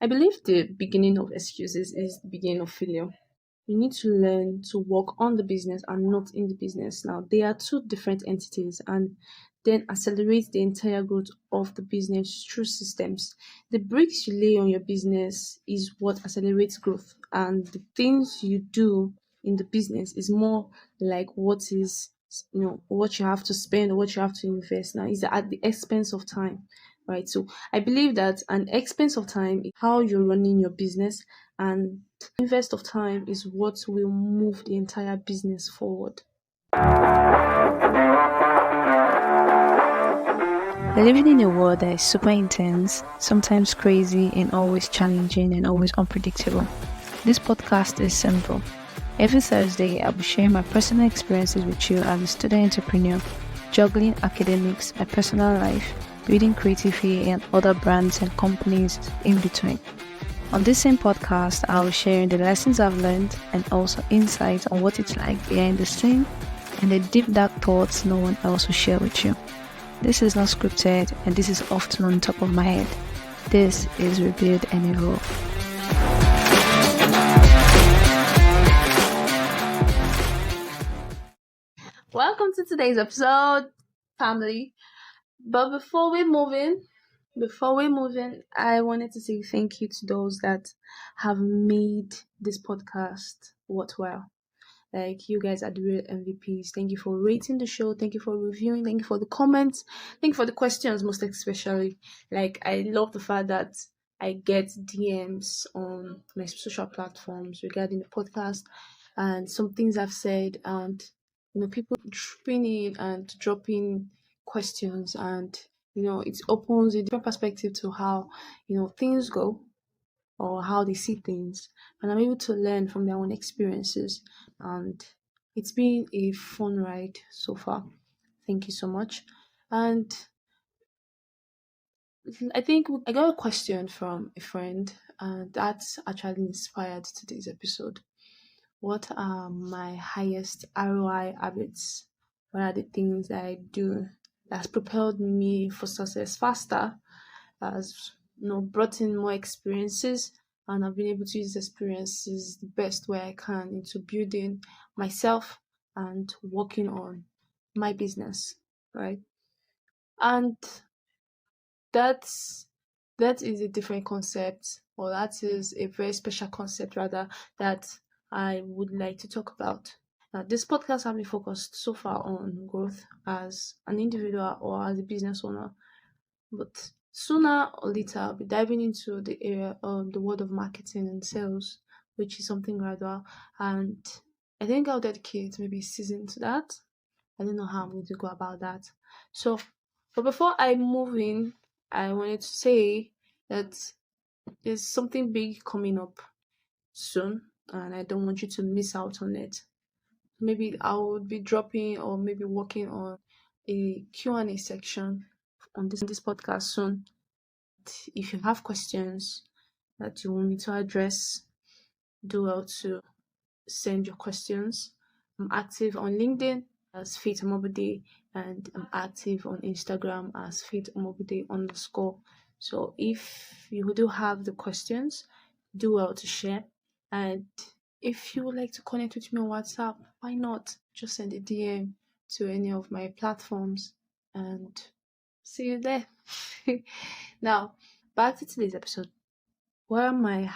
I believe the beginning of excuses is the beginning of failure. You need to learn to work on the business and not in the business. Now, they are two different entities, and then accelerate the entire growth of the business through systems. The bricks you lay on your business is what accelerates growth, and the things you do in the business is more like what you have to spend or what you have to invest. Now, is at the expense of time, right? So I believe that an expense of time is how you're running your business, and invest of time is what will move the entire business forward. We're living in a world that is super intense, sometimes crazy, and always challenging and always unpredictable. This podcast is simple. Every Thursday, I'll be sharing my personal experiences with you as a student entrepreneur, juggling academics, my personal life, building creativity, and other brands and companies in between. On this same podcast, I'll be sharing the lessons I've learned and also insights on what it's like behind the scene and the deep dark thoughts no one else will share with you. This is not scripted, and this is often on top of my head. This is Rebuild and Evolve. Welcome to today's episode, family. But before we move in, I wanted to say thank you to those that have made this podcast worthwhile. Like, you guys are the real MVPs. Thank you for rating the show. Thank you for reviewing. Thank you for the comments. Thank you for the questions, most especially. Like, I love the fact that I get DMs on my social platforms regarding the podcast and some things I've said, and people dropping in and dropping questions, and it opens a different perspective to how things go or how they see things, and I'm able to learn from their own experiences. And it's been a fun ride so far. Thank you so much. And I think I got a question from a friend, and that's actually inspired today's episode. What are my highest ROI habits? What are the things that I do that's propelled me for success faster, has brought in more experiences, and I've been able to use experiences the best way I can into building myself and working on my business, right? And that's that is a different concept, or that is a very special concept rather, that I would like to talk about. Now, this podcast has been focused so far on growth as an individual or as a business owner, but sooner or later I'll be diving into the area of the world of marketing and sales, which is something gradual, and I think I'll dedicate maybe a season to that. I don't know how I'm going to go about that. So, but before I move in, I wanted to say that there's something big coming up soon, and I don't want you to miss out on it. Maybe I would be dropping or maybe working on a Q&A section on this podcast soon. If you have questions that you want me to address, do well to send your questions. I'm active on LinkedIn as Faith Omobode, and I'm active on Instagram as Faith Omobode _. So if you do have the questions, do well to share. And if you would like to connect with me on WhatsApp, why not just send a DM to any of my platforms, and see you there. Now, back to today's episode. What are my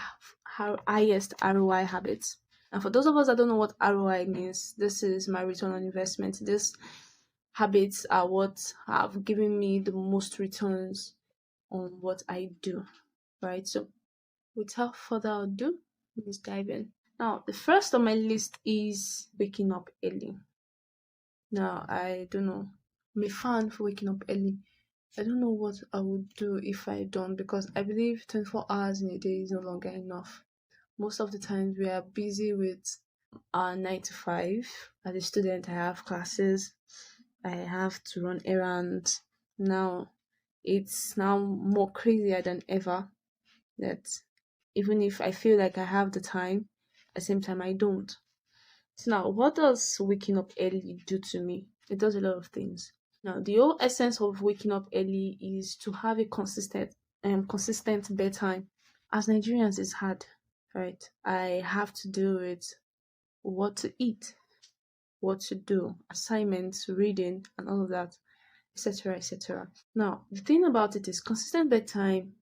highest ROI habits? And for those of us that don't know what ROI means, this is my return on investment. These habits are what have given me the most returns on what I do, right? So without further ado, let's dive in. Now, the first on my list is waking up early. Now, I don't know. I'm a fan for waking up early. I don't know what I would do if I don't, because I believe 24 hours in a day is no longer enough. Most of the times we are busy with our 9 to 5. As a student, I have classes, I have to run errands. Now, it's now more crazier than ever that even if I feel like I have the time, at the same time I don't. So now, what does waking up early do to me? It does a lot of things. Now, the whole essence of waking up early is to have a consistent bedtime. As Nigerians, it's hard, right? I have to deal with what to eat, what to do, assignments, reading, and all of that, etc., etc. Now, the thing about it is consistent bedtime,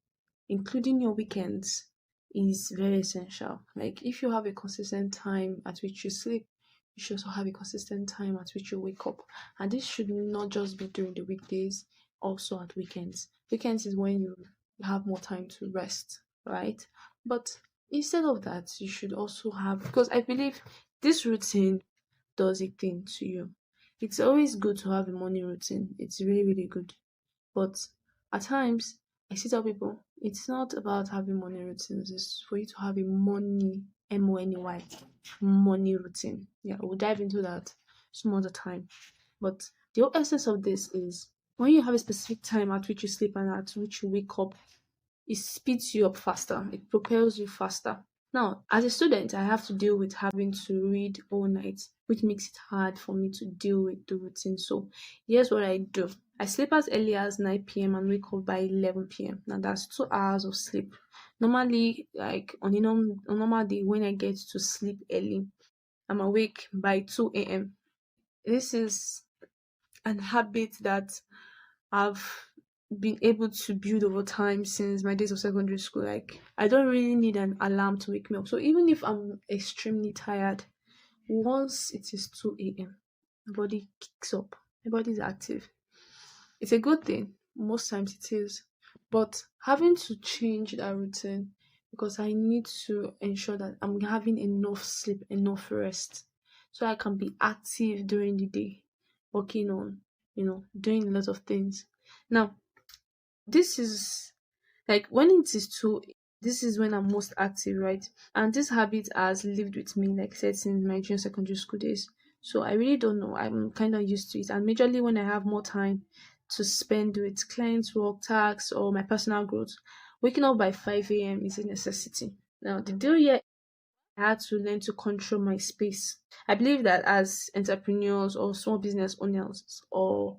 including your weekends, is very essential. Like, if you have a consistent time at which you sleep, you should also have a consistent time at which you wake up. And this should not just be during the weekdays, also at weekends. Weekends is when you have more time to rest, right? But instead of that, you should also have, because I believe this routine does a thing to you. It's always good to have a morning routine. It's really, really good. But at times, I see tell people it's not about having morning routines, it's for you to have a money, MONEY, money routine. Yeah, we'll dive into that some other time. But the whole essence of this is when you have a specific time at which you sleep and at which you wake up, it speeds you up faster, it propels you faster. Now, as a student, I have to deal with having to read all night, which makes it hard for me to deal with the routine. So, here's what I do. I sleep as early as 9 p.m. and wake up by 11 p.m. Now, that's 2 hours of sleep. Normally, like on a normal day, when I get to sleep early, I'm awake by 2 a.m. This is an habit that I've been able to build over time since my days of secondary school. Like, I don't really need an alarm to wake me up. So even if I'm extremely tired, once it is 2 a.m., my body kicks up. My body is active. It's a good thing. Most times it is. But having to change that routine because I need to ensure that I'm having enough sleep, enough rest, so I can be active during the day, working on, doing a lot of things. Now, this is like when it is two, this is when I'm most active, right? And this habit has lived with me, like I said, since my junior secondary school days. So I really don't know. I'm kind of used to it. And majorly when I have more time to spend with clients, work, tasks, or my personal growth, waking up by 5 a.m. is a necessity. Now, the deal here, I had to learn to control my space. I believe that as entrepreneurs or small business owners or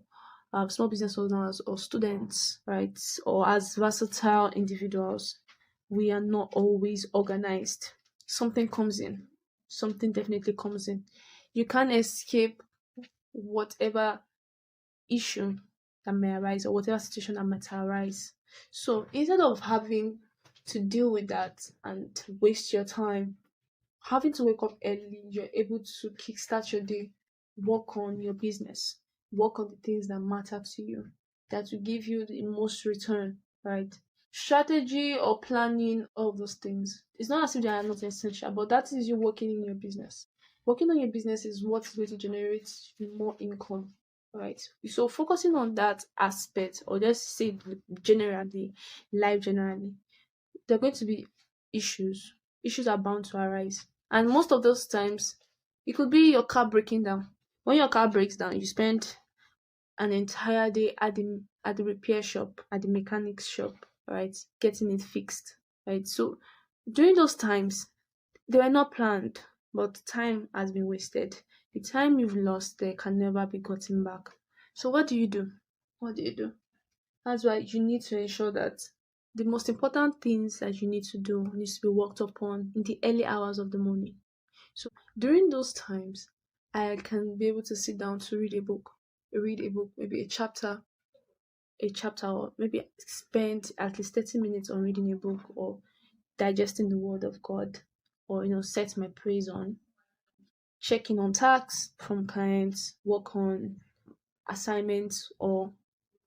students, right, or as versatile individuals, we are not always organized. Something comes in. Something definitely comes in. You can't escape whatever issue that may arise or whatever situation that might arise. So instead of having to deal with that and waste your time having to wake up early, you're able to kickstart your day, work on your business, work on the things that matter to you, that will give you the most return, right? Strategy or planning, all those things. It's not as if they are not essential, but that is you working in your business. Working on your business is what's going to generate more income, right? So focusing on that aspect, or just say generally, life generally, there are going to be issues. Issues are bound to arise. And most of those times, it could be your car breaking down. When your car breaks down, you spend an entire day at the repair shop, at the mechanic's shop, right? Getting it fixed, right? So during those times, they were not planned, but time has been wasted. The time you've lost there can never be gotten back. So what do you do? What do you do? That's why you need to ensure that the most important things that you need to do needs to be worked upon in the early hours of the morning. So during those times, I can be able to sit down to read a book, maybe a chapter, or maybe spend at least 30 minutes on reading a book or digesting the word of God, or set my praise on, checking on tasks from clients, work on assignments, or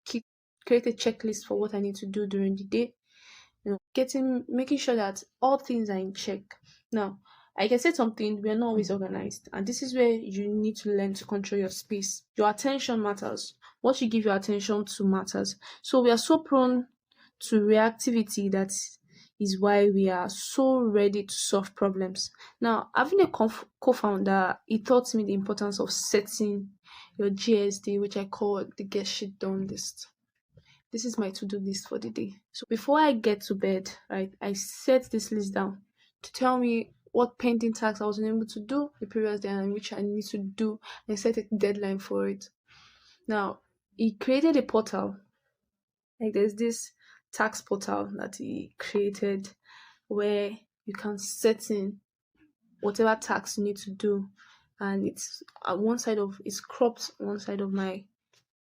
keep create a checklist for what I need to do during the day. Making sure that all things are in check. Now, like I said something, we are not always organized, and this is where you need to learn to control your space. Your attention matters. What you give your attention to matters. So we are so prone to reactivity that is why we are so ready to solve problems. Now, having a co-founder, he taught me the importance of setting your GSD, which I call the get shit done list. This is my to-do list for the day. So before I get to bed, right, I set this list down to tell me what pending tasks I wasn't able to do the previous day and which I need to do, and set a deadline for it. Now, he created a portal. Like, there's this tax portal that he created, where you can set in whatever tasks you need to do, and it's at one side of it's cropped one side of my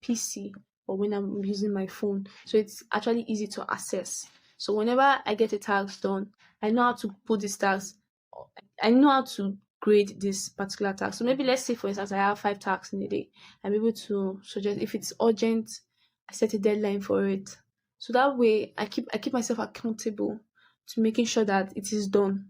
PC or when I'm using my phone. So it's actually easy to access. So whenever I get a task done, I know how to put this task, I know how to grade this particular task. So maybe let's say for instance I have 5 tasks in a day. I'm able to suggest if it's urgent, I set a deadline for it. So that way I keep myself accountable to making sure that it is done,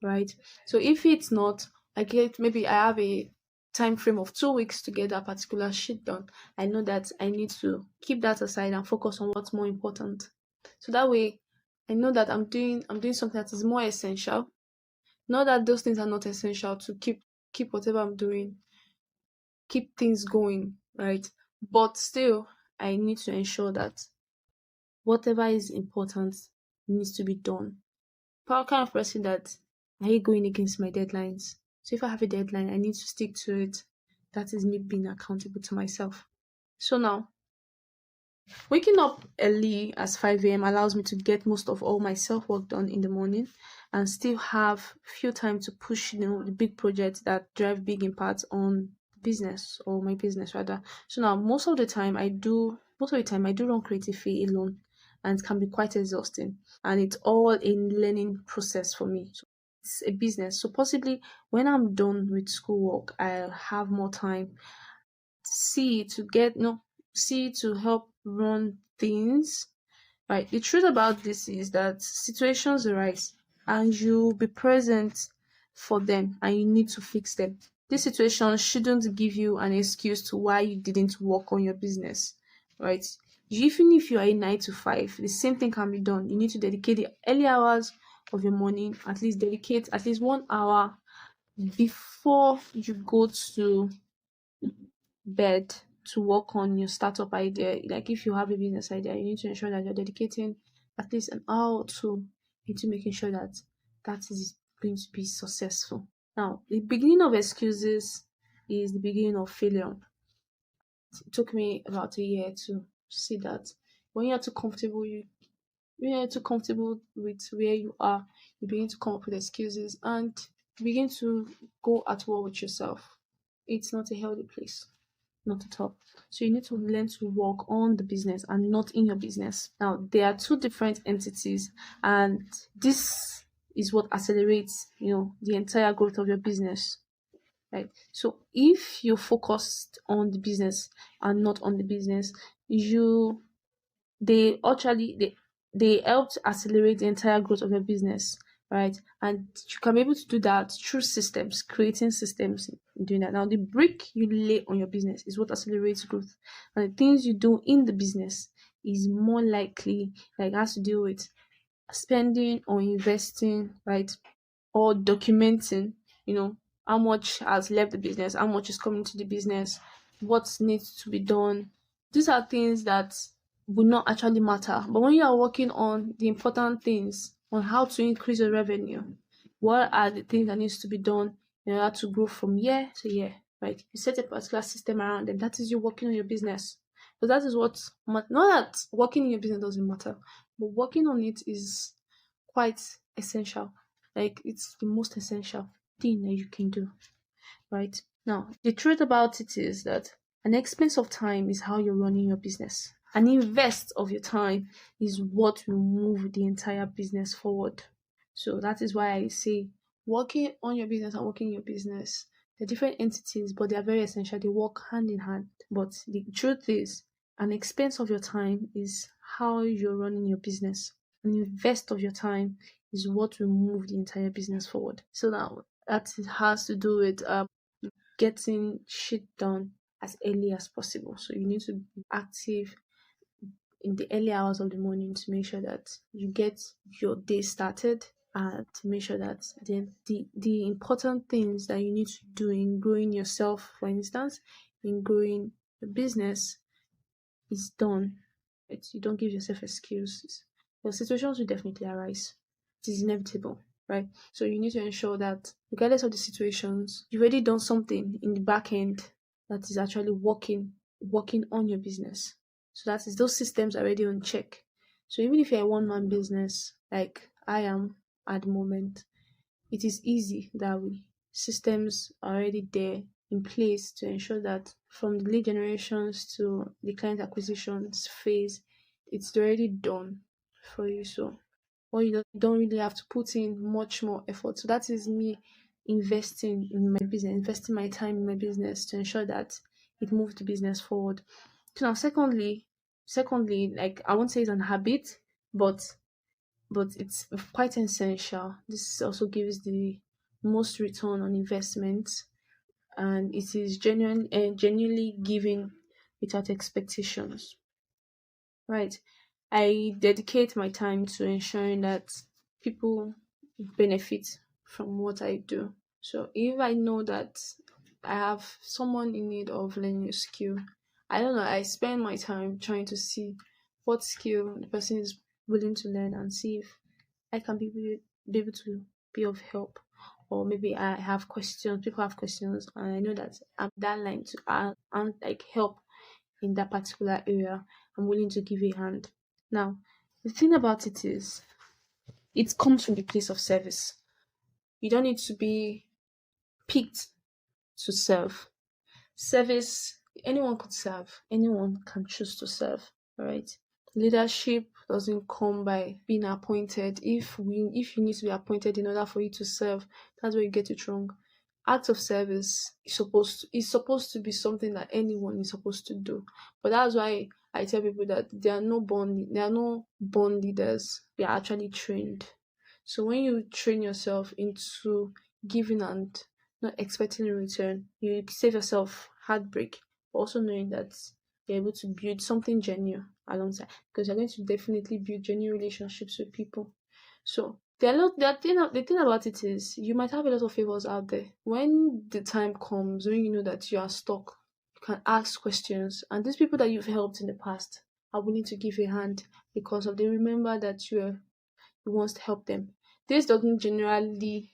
right? So if it's not, maybe I have a time frame of 2 weeks to get that particular shit done. I know that I need to keep that aside and focus on what's more important. So that way, I know that I'm doing something that is more essential. Not that those things are not essential to keep whatever I'm doing, keep things going, right? But still, I need to ensure that whatever is important needs to be done. Kind of person that I hate going against my deadlines. So if I have a deadline, I need to stick to it. That is me being accountable to myself. So now, waking up early as 5 a.m. allows me to get most of all my self work done in the morning and still have few time to push, the big projects that drive big impacts on business or my business rather. So now most of the time I do run creative fee alone and it can be quite exhausting and it's all a learning process for me. So it's a business. So possibly when I'm done with schoolwork, I'll have more time see to get no see to help run things, right? The truth about this is that situations arise and you'll be present for them and you need to fix them. This situation shouldn't give you an excuse to why you didn't work on your business, right? Even if you are a 9 to 5, the same thing can be done. You need to dedicate the early hours of your morning, at least dedicate at least 1 hour before you go to bed to work on your startup idea. Like if you have a business idea, you need to ensure that you're dedicating at least an hour or two into making sure that that is going to be successful. Now, the beginning of excuses is the beginning of failure. It took me about a year to see that when you're too comfortable, when you're too comfortable with where you are, you begin to come up with excuses and you begin to go at war with yourself. It's not a healthy place. Not at all. So you need to learn to work on the business and not in your business. Now, there are two different entities, and this is what accelerates, the entire growth of your business. Right. So if you're focused on the business and not on the business, you they actually they help to accelerate the entire growth of your business, right? And you can be able to do that through systems, creating systems in doing that. Now, the brick you lay on your business is what accelerates growth, and the things you do in the business is more likely has to do with spending or investing, right? Or documenting, how much has left the business, how much is coming to the business, what needs to be done. These are things that will not actually matter. But when you are working on the important things, on how to increase your revenue, what are the things that needs to be done in order to grow from year to year, right? You set a particular system around them. That is you working on your business. But that is what, not that working in your business doesn't matter, but working on it is quite essential. Like it's the most essential thing that you can do, right? Now, the truth about it is that an expense of time is how you're running your business. An invest of your time is what will move the entire business forward. So that is why I say working on your business and working in your business, they're different entities, but they are very essential. They work hand in hand. But the truth is, an expense of your time is how you're running your business. An invest of your time is what will move the entire business forward. So now that has to do with getting shit done as early as possible. So you need to be active in the early hours of the morning to make sure that you get your day started and to make sure that the important things that you need to do in growing yourself, for instance, in growing the business is done. You don't give yourself excuses. Your situations will definitely arise. It is inevitable, right? So you need to ensure that regardless of the situations, you've already done something in the back end that is actually working on your business. So that is those systems are already on check. So even if you're a one-man business, like I am at the moment, it is easy that way. Systems are already there in place to ensure that from the lead generations to the client acquisitions phase, it's already done for you. So or you don't really have to put in much more effort. So that is me investing in my business, investing my time in my business to ensure that it moves the business forward. So now secondly, like I won't say it's an habit, but it's quite essential. This also gives the most return on investment, and it is genuinely giving without expectations. Right. I dedicate my time to ensuring that people benefit from what I do. So if I know that I have someone in need of learning a skill, I don't know, I spend my time trying to see what skill the person is willing to learn and see if I can be able to be of help. Or maybe I have questions, people have questions, and I know that I'm that line to and like help in that particular area. I'm willing to give a hand. Now, the thing about it is, it comes from the place of service. You don't need to be picked to serve. Service, anyone could serve, anyone can choose to serve, right? Leadership doesn't come by being appointed. If you need to be appointed in order for you to serve, that's where you get it wrong. Acts of service is supposed to be something that anyone is supposed to do. But that's why I tell people that there are no born leaders. They are actually trained. So when you train yourself into giving and not expecting a return, you save yourself heartbreak, but also knowing that you're able to build something genuine alongside, because you're going to definitely build genuine relationships with people. So the thing about it is you might have a lot of favors out there. When the time comes, when you know that you are stuck, you can ask questions, and these people that you've helped in the past are willing to give a hand because of they remember that you once helped them. This doesn't generally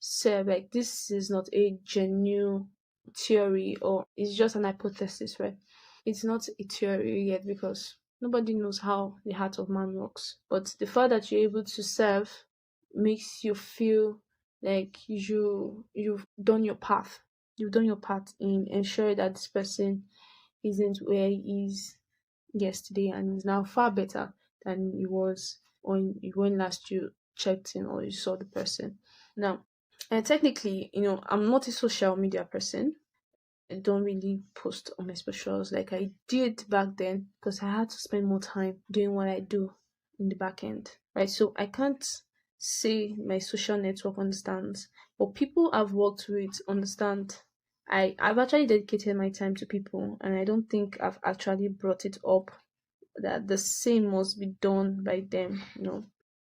serve, like this is not a genuine theory, or it's just an hypothesis, right? It's not a theory yet because nobody knows how the heart of man works. But the fact that you're able to serve makes you feel like you've done your path. You've done your part in ensuring that this person isn't where he is yesterday and is now far better than he was when last you checked in or you saw the person. Now, and technically, I'm not a social media person. I don't really post on my socials like I did back then because I had to spend more time doing what I do in the back end, right? So I can't say my social network understands, but people I've worked with understand. I've actually dedicated my time to people, and I don't think I've actually brought it up that the same must be done by them.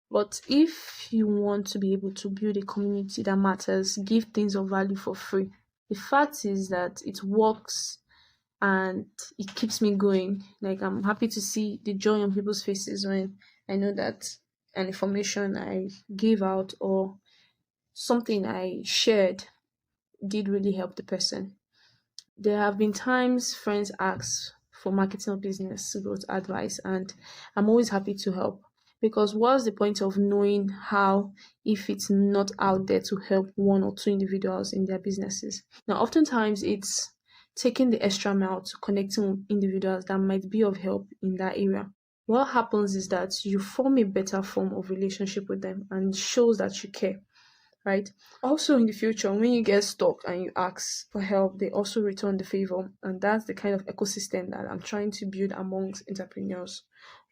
But if you want to be able to build a community that matters, give things of value for free. The fact is that it works and it keeps me going. Like I'm happy to see the joy on people's faces when I know that an information I gave out or something I shared did really help the person. There have been times friends ask for marketing or business growth advice, and I'm always happy to help because what's the point of knowing how if it's not out there to help one or two individuals in their businesses? Now, oftentimes it's taking the extra mile to connecting with individuals that might be of help in that area. What happens is that you form a better form of relationship with them and it shows that you care, right? Also, in the future, when you get stuck and you ask for help, they also return the favor. And that's the kind of ecosystem that I'm trying to build amongst entrepreneurs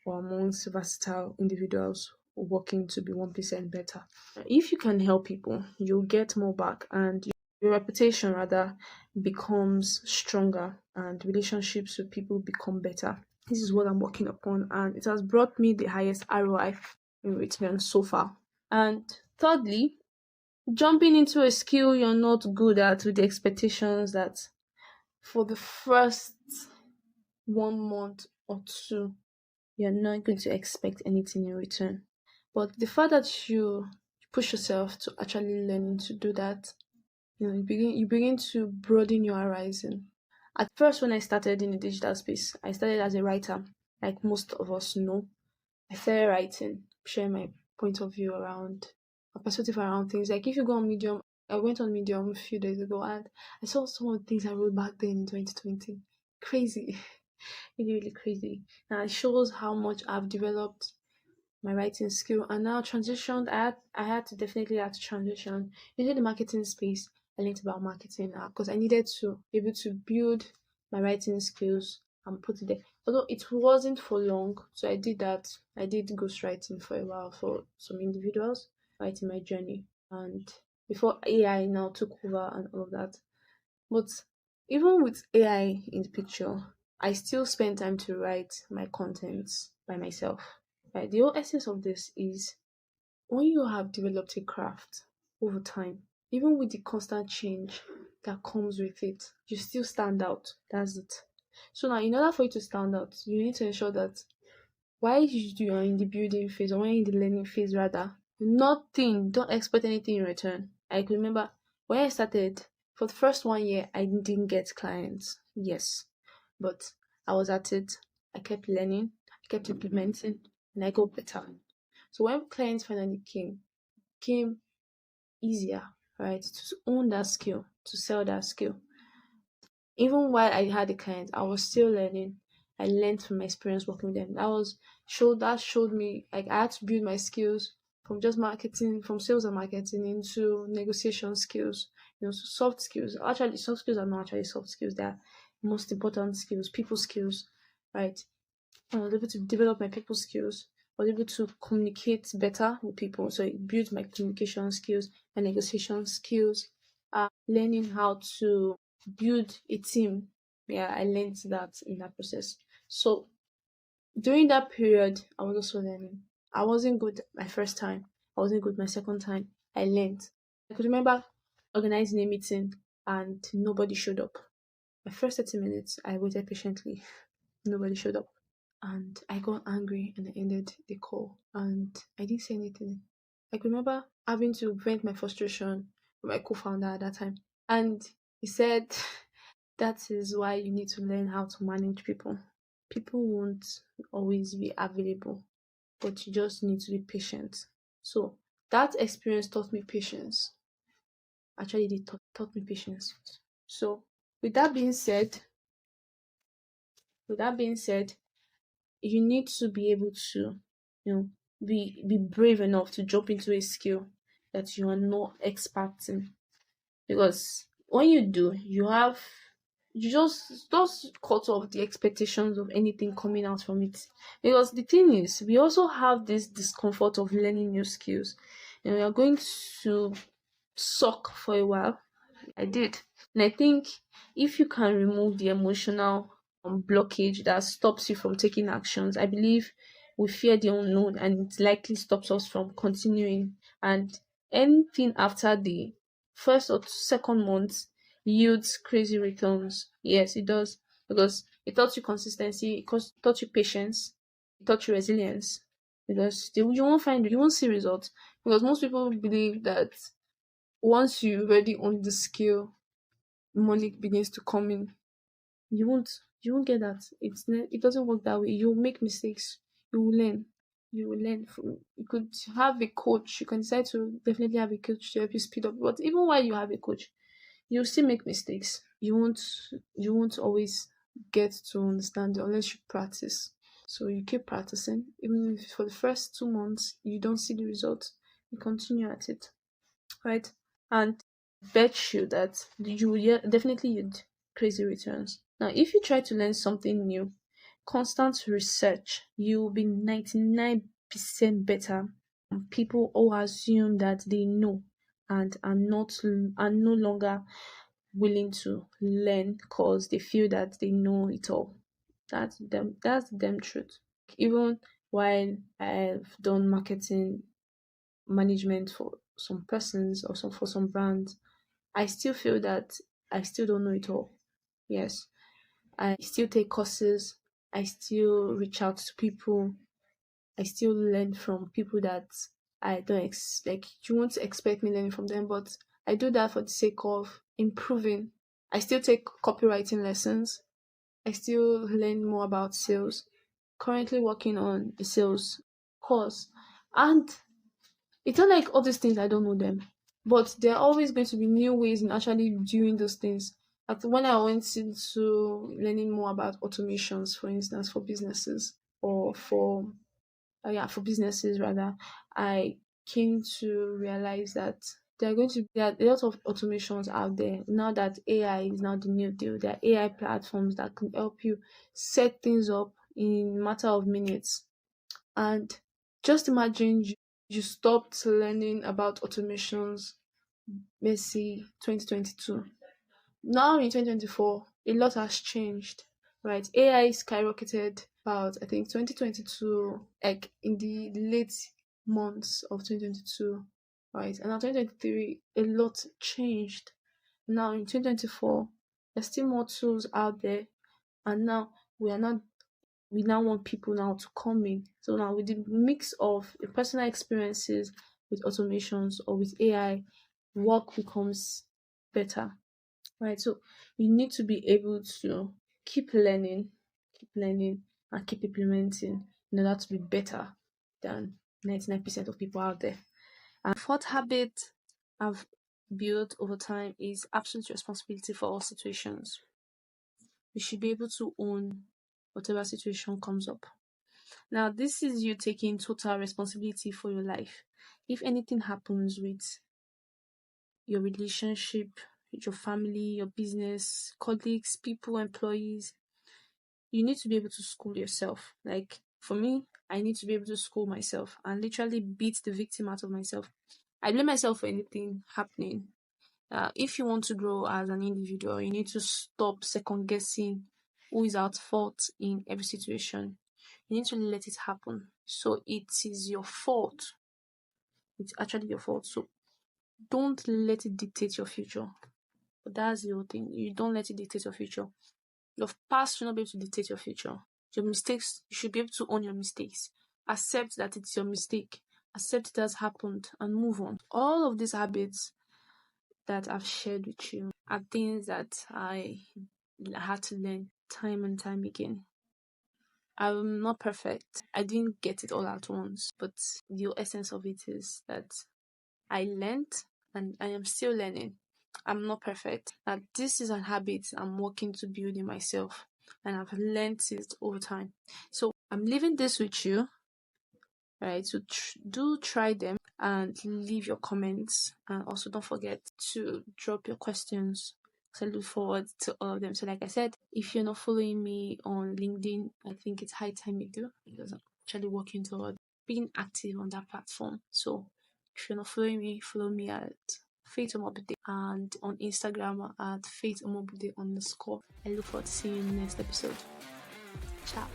or amongst versatile individuals working to be 1% better. If you can help people, you'll get more back and your reputation rather becomes stronger and relationships with people become better. This is what I'm working upon, and it has brought me the highest ROI in return so far. And thirdly, jumping into a skill you're not good at with the expectations that for the first 1 month or two, you're not going to expect anything in return. But the fact that you push yourself to actually learning to do that, you begin to broaden your horizon. At first, when I started in the digital space, I started as a writer, like most of us know. I started writing, sharing my point of view around a perspective around things. Like if you go on Medium, I went on Medium a few days ago and I saw some of the things I wrote back then in 2020. Crazy, really, really crazy. And it shows how much I've developed my writing skill and now transitioned. I had to definitely have to transition into the marketing space. I learned about marketing because I needed to be able to build my writing skills and put it there. Although it wasn't for long, so I did that. I did ghostwriting for a while for some individuals, writing my journey, and before AI now took over and all of that. But even with AI in the picture, I still spend time to write my contents by myself. Right? The whole essence of this is when you have developed a craft over time, even with the constant change that comes with it, you still stand out. That's it. So now, in order for you to stand out, you need to ensure that while you are in the building phase or when you're in the learning phase rather, don't expect anything in return. I could remember when I started, for the first 1 year, I didn't get clients. Yes. But I was at it. I kept learning, I kept implementing, and I got better. So when clients finally came easier, right? To own that skill, to sell that skill. Even while I had the clients, I was still learning. I learned from my experience working with them. That showed me like I had to build my skills from just marketing, from sales and marketing into negotiation skills, soft skills. Actually, soft skills are not actually soft skills. They are most important skills, people skills, right? I was able to develop my people skills. I was able to communicate better with people. So it built my communication skills, my negotiation skills, learning how to build a team. Yeah, I learned that in that process. So during that period, I was also learning. I wasn't good my first time. I wasn't good my second time. I learned. I could remember organizing a meeting and nobody showed up. My first 30 minutes, I waited patiently. Nobody showed up. And I got angry and I ended the call and I didn't say anything. I could remember having to vent my frustration with my co-founder at that time. And he said, that is why you need to learn how to manage people. People won't always be available, but you just need to be patient. So that experience taught me patience. Actually, it taught me patience. So with that being said, with that being said, you need to be able to, be brave enough to jump into a skill that you are not expert in. Because when you do, you just cut off the expectations of anything coming out from it. Because the thing is, we also have this discomfort of learning new skills. And we are going to suck for a while. I did. And I think if you can remove the emotional blockage that stops you from taking actions, I believe we fear the unknown and it likely stops us from continuing. And anything after the first or second month yields crazy returns. Yes, it does. Because it taught you consistency, it taught you patience, it taught you resilience. Because you won't see results. Because most people believe that once you already own the skill, money begins to come in. You won't get that. It doesn't work that way. You'll make mistakes. You will learn. You will learn from. You could have a coach. You can decide to definitely have a coach to help you speed up. But even while you have a coach, you'll still make mistakes. You won't always get to understand it unless you practice. So you keep practicing. Even if for the first 2 months you don't see the results, you continue at it, right? And bet you that you will definitely yield crazy returns. Now, if you try to learn something new, constant research, you will be 99% better than people who assume that they know and are no longer willing to learn because they feel that they know it all. That's the damn truth. Even while I've done marketing management for some persons or for some brands, I still feel that I still don't know it all. Yes, I still take courses. I still reach out to people. I still learn from people that I don't like. You won't expect me learning from them, but I do that for the sake of improving. I still take copywriting lessons. I still learn more about sales. Currently working on a sales course, and It's not like all these things I don't know them, but there are always going to be new ways in actually doing those things. Like when I went into learning more about automations, for instance, for businesses or for businesses rather, I came to realize that there are a lot of automations out there now that AI is now the new deal. There are AI platforms that can help you set things up in matter of minutes. And just imagine you stopped learning about automations, let's say 2022. Now in 2024, a lot has changed, right? AI skyrocketed about, I think, 2022, like in the late months of 2022, right? And now 2023, a lot changed. Now in 2024, there's still more tools out there, and now we are not we now want people now to come in. So now with the mix of the personal experiences with automations or with AI, work becomes better, right? So you need to be able to keep learning, and keep implementing in order to be better than 99% of people out there. And fourth habit I've built over time is absolute responsibility for all situations. You should be able to own whatever situation comes up. Now, this is you taking total responsibility for your life. If anything happens with your relationship, with your family, your business, colleagues, people, employees, you need to be able to school yourself. Like for me, I need to be able to school myself and literally beat the victim out of myself. I blame myself for anything happening. If you want to grow as an individual, you need to stop second guessing who is at fault in every situation. You need to let it happen. So it is your fault. It's actually your fault. So don't let it dictate your future. But that's the whole thing. You don't let it dictate your future. Your past should not be able to dictate your future. Your mistakes, you should be able to own your mistakes. Accept that it's your mistake. Accept it has happened and move on. All of these habits that I've shared with you are things that I had to learn time and time again. I'm not perfect. I didn't get it all at once, but the essence of it is that I learned and I am still learning. I'm not perfect. Now, this is a habit I'm working to build in myself, and I've learned it over time. So, I'm leaving this with you, right? So, do try them and leave your comments. And also, don't forget to drop your questions. So I look forward to all of them. So, like I said, if you're not following me on LinkedIn, I think it's high time you do, because I'm actually working toward being active on that platform. So, if you're not following me, follow me at Faith Omobude and on Instagram at Faith Omobude_. I look forward to seeing you in the next episode. Ciao.